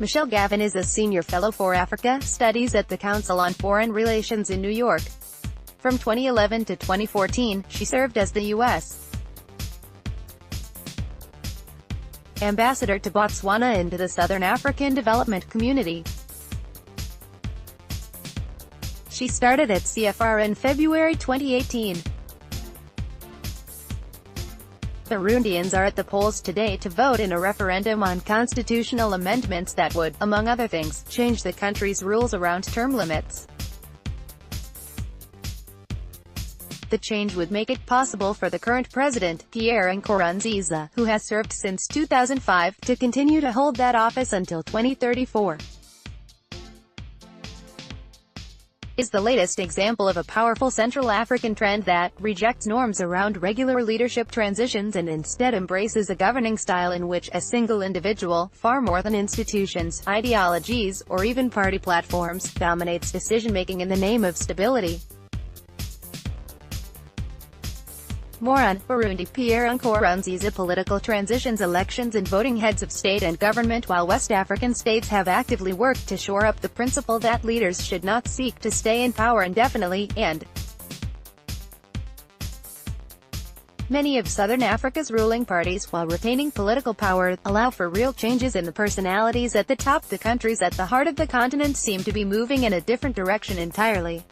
Michelle Gavin is a senior fellow for Africa Studies at the Council on Foreign Relations in New York. From 2011 to 2014, she served as the U.S. ambassador to Botswana and to the Southern African Development Community. She started at CFR in February 2018. Burundians are at the polls today to vote in a referendum on constitutional amendments that would, among other things, change the country's rules around term limits. The change would make it possible for the current president, Pierre Nkurunziza, who has served since 2005, to continue to hold that office until 2034. Is the latest example of a powerful Central African trend that rejects norms around regular leadership transitions and instead embraces a governing style in which a single individual, far more than institutions, ideologies, or even party platforms, dominates decision-making in the name of stability. More on Burundi. Pierre Nkurunziza. Political transitions, elections and voting. Heads of state and government. While West African states have actively worked to shore up the principle that leaders should not seek to stay in power indefinitely, and many of Southern Africa's ruling parties, while retaining political power, allow for real changes in the personalities at the top, the countries at the heart of the continent seem to be moving in a different direction entirely.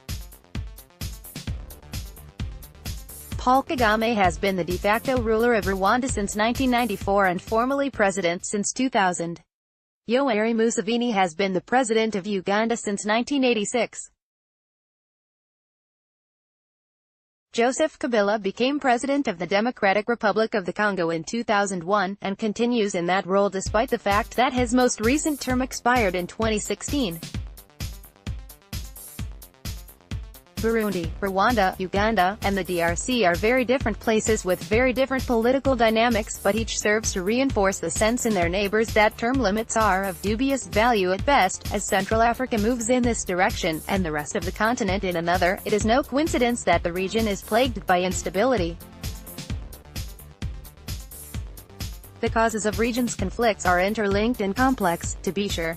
Paul Kagame has been the de facto ruler of Rwanda since 1994 and formally president since 2000. Yoweri Museveni has been the president of Uganda since 1986. Joseph Kabila became president of the Democratic Republic of the Congo in 2001, and continues in that role despite the fact that his most recent term expired in 2016. Burundi, Rwanda, Uganda, and the DRC are very different places with very different political dynamics, but each serves to reinforce the sense in their neighbors that term limits are of dubious value at best. As Central Africa moves in this direction, and the rest of the continent in another, it is no coincidence that the region is plagued by instability. The causes of regions' conflicts are interlinked and complex, to be sure.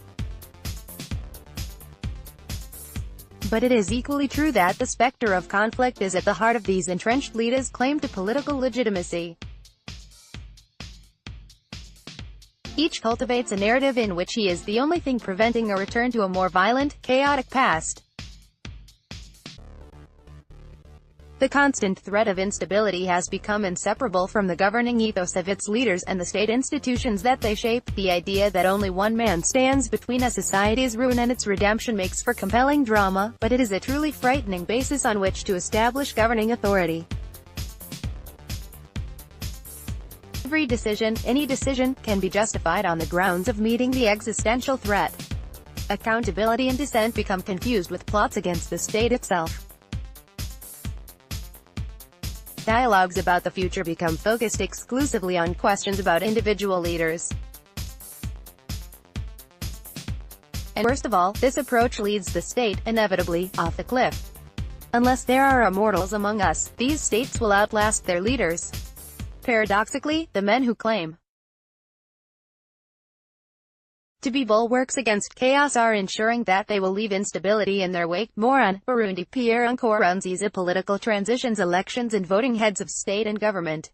But it is equally true that the specter of conflict is at the heart of these entrenched leaders' claim to political legitimacy. Each cultivates a narrative in which he is the only thing preventing a return to a more violent, chaotic past. The constant threat of instability has become inseparable from the governing ethos of its leaders and the state institutions that they shape. The idea that only one man stands between a society's ruin and its redemption makes for compelling drama, but it is a truly frightening basis on which to establish governing authority. Every decision, any decision, can be justified on the grounds of meeting the existential threat. Accountability and dissent become confused with plots against the state itself. Dialogues about the future become focused exclusively on questions about individual leaders. And worst of all, this approach leads the state, inevitably, off the cliff. Unless there are immortals among us, these states will outlast their leaders. Paradoxically, the men who claim to be bulwarks against chaos are ensuring that they will leave instability in their wake. More on Burundi. Pierre Nkurunziza. Political transitions, elections and voting. Heads of state and government.